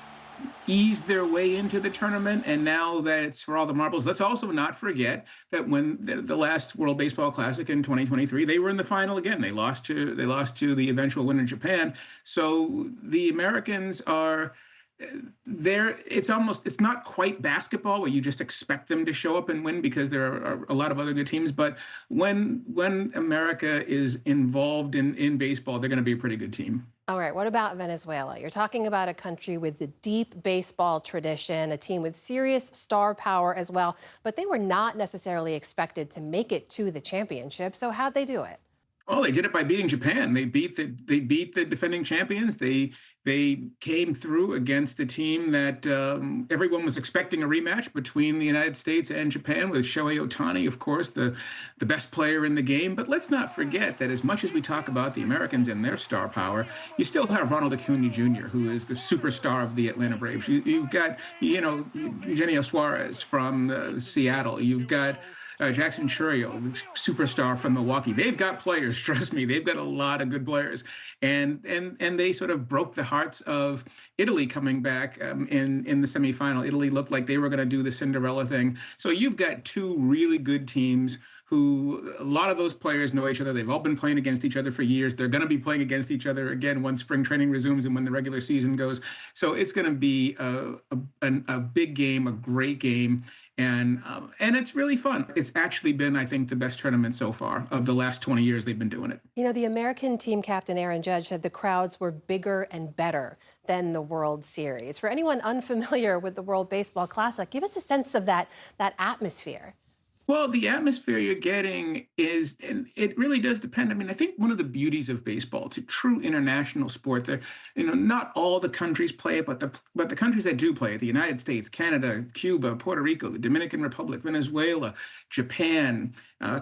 eased their way into the tournament, and now that it's for all the marbles. Let's also not forget that when the last World Baseball Classic in 2023, they were in the final again. They lost to the eventual winner, Japan. So the Americans are it's not quite basketball where you just expect them to show up and win because there are a lot of other good teams. But when America is involved in baseball, they're going to be a pretty good team. All right, what about Venezuela? You're talking about a country with a deep baseball tradition, a team with serious star power as well, but they were not necessarily expected to make it to the championship. So how'd they do it? Oh, they did it by beating Japan. They beat the defending champions. They came through against a team that everyone was expecting a rematch between the United States and Japan, with Shohei Ohtani, of course, the best player in the game. But let's not forget that as much as we talk about the Americans and their star power, you still have Ronald Acuna Jr., who is the superstar of the Atlanta Braves. You've got, Eugenio Suarez from Seattle. You've got Jackson Chourio, the superstar from Milwaukee. They've got players, trust me. They've got a lot of good players, and they sort of broke the hearts of Italy coming back in the semifinal. Italy looked like they were going to do the Cinderella thing. So you've got two really good teams who a lot of those players know each other. They've all been playing against each other for years. They're going to be playing against each other again when spring training resumes and when the regular season goes. So it's going to be a big game, a great game. And it's really fun. It's actually been, I think, the best tournament so far of the last 20 years they've been doing it. The American team captain Aaron Judge said the crowds were bigger and better than the World Series. For anyone unfamiliar with the World Baseball Classic, give us a sense of that atmosphere. Well, the atmosphere you're getting is, and it really does depend. I mean, I think one of the beauties of baseball, it's a true international sport. There, not all the countries play it, but the countries that do play it, the United States, Canada, Cuba, Puerto Rico, the Dominican Republic, Venezuela, Japan,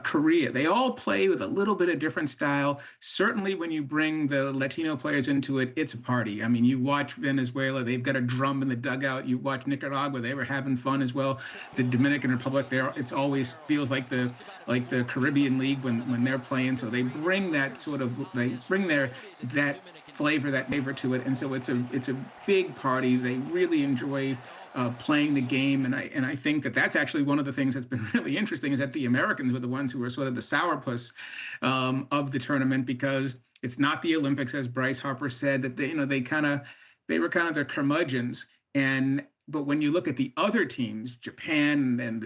Korea, they all play with a little bit of different style. Certainly when you bring the Latino players into it, it's a party. I mean, you watch Venezuela, they've got a drum in the dugout. You watch Nicaragua, they were having fun as well. The Dominican Republic, it's always feels like the Caribbean League when they're playing. So they bring that that flavor to it. And so it's a big party. They really enjoy playing the game, and I think that's actually one of the things that's been really interesting, is that the Americans were the ones who were sort of the sourpuss of the tournament, because it's not the Olympics, as Bryce Harper said, that they were kind of the curmudgeons. But when you look at the other teams, Japan, and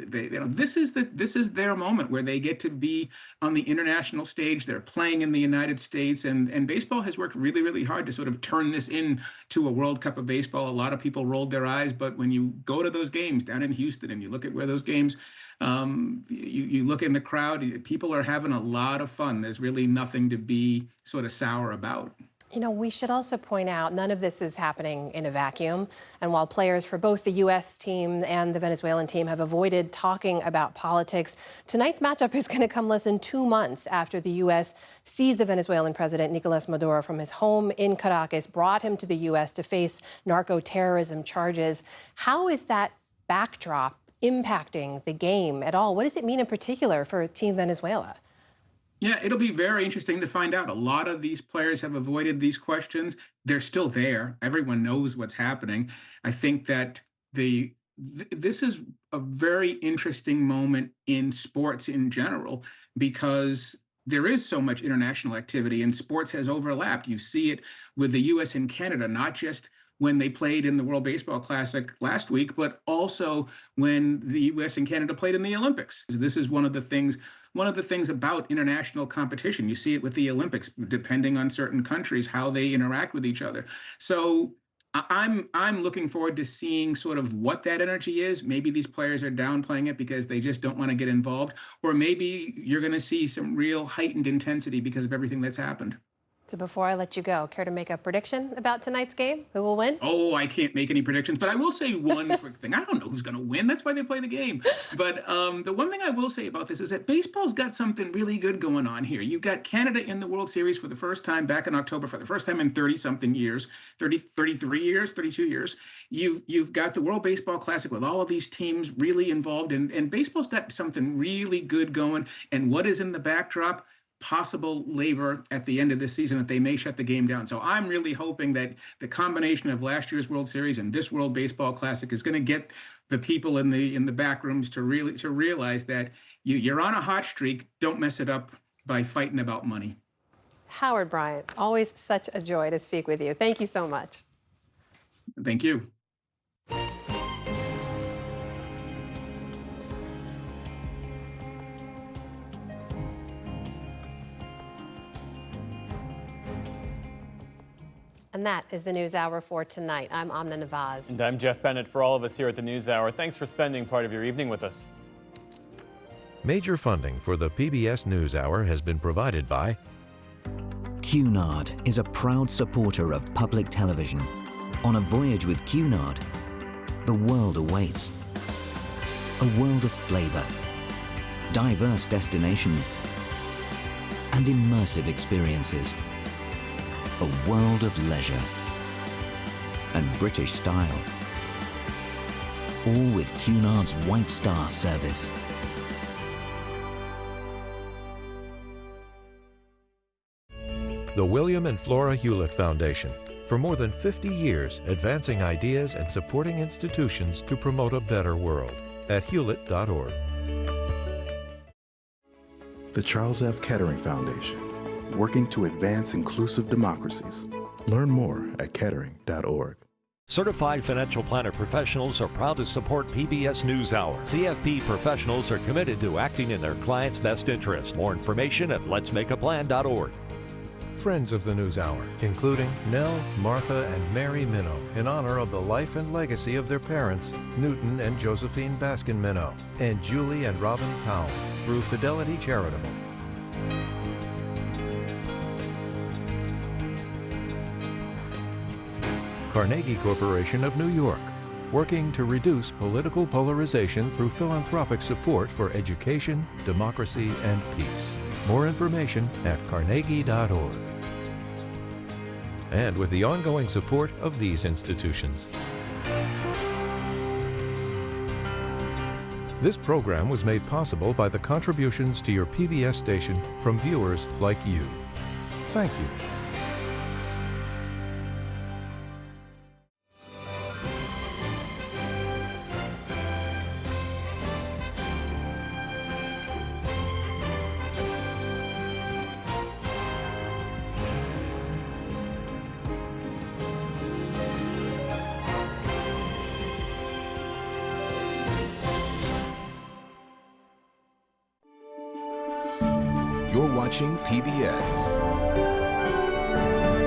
this is their moment where they get to be on the international stage. They're playing in the United States, and baseball has worked really, really hard to sort of turn this into a World Cup of baseball. A lot of people rolled their eyes, but when you go to those games down in Houston and you look at where those games, you look in the crowd, people are having a lot of fun. There's really nothing to be sort of sour about. We should also point out none of this is happening in a vacuum. And while players for both the U.S. team and the Venezuelan team have avoided talking about politics, tonight's matchup is going to come less than 2 months after the U.S. seized the Venezuelan president, Nicolas Maduro, from his home in Caracas, brought him to the U.S. to face narco-terrorism charges. How is that backdrop impacting the game at all? What does it mean in particular for Team Venezuela? Yeah, it'll be very interesting to find out. A lot of these players have avoided these questions. They're still there. Everyone knows what's happening. I think that this is a very interesting moment in sports in general, because there is so much international activity and sports has overlapped. You see it with the U.S. and Canada, not just when they played in the World Baseball Classic last week, but also when the U.S. and Canada played in the Olympics. This is one of the things about international competition. You see it with the Olympics, depending on certain countries, how they interact with each other. So I'm looking forward to seeing sort of what that energy is. Maybe these players are downplaying it because they just don't want to get involved, or maybe you're going to see some real heightened intensity because of everything that's happened. So before I let you go, care to make a prediction about tonight's game? Who will win? Oh, I can't make any predictions, but I will say one quick thing. I don't know who's going to win. That's why they play the game. But the one thing I will say about this is that baseball's got something really good going on here. You've got Canada in the World Series for the first time back in October, for the first time in 30-something years, 33 years, 32 years. You've got the World Baseball Classic with all of these teams really involved, and baseball's got something really good going. And what is in the backdrop? Possible labor at the end of this season that they may shut the game down. So I'm really hoping that the combination of last year's World Series and this World Baseball Classic is going to get the people in the back rooms to realize that you're on a hot streak. Don't mess it up by fighting about money. Howard Bryant, always such a joy to speak with you. Thank you so much. Thank you. And that is the NewsHour for tonight. I'm Amna Nawaz. And I'm Jeff Bennett. For all of us here at the NewsHour, thanks for spending part of your evening with us. Major funding for the PBS NewsHour has been provided by Cunard is a proud supporter of public television. On a voyage with Cunard, the world awaits. A world of flavor, diverse destinations, and immersive experiences. A world of leisure and British style. All with Cunard's White Star service. the William and Flora Hewlett Foundation. For more than 50 years, advancing ideas and supporting institutions to promote a better world. At hewlett.org. The Charles F. Kettering Foundation, working to advance inclusive democracies. Learn more at kettering.org. Certified financial planner professionals are proud to support PBS News Hour. CFP professionals are committed to acting in their clients' best interest. More information at letsmakeaplan.org. Friends of the NewsHour, including Nell, Martha, and Mary Minow, in honor of the life and legacy of their parents, Newton and Josephine Baskin Minow, and Julie and Robin Powell, through Fidelity Charitable. Carnegie Corporation of New York, working to reduce political polarization through philanthropic support for education, democracy, and peace. More information at carnegie.org. And with the ongoing support of these institutions. This program was made possible by the contributions to your PBS station from viewers like you. Thank you. You're watching PBS.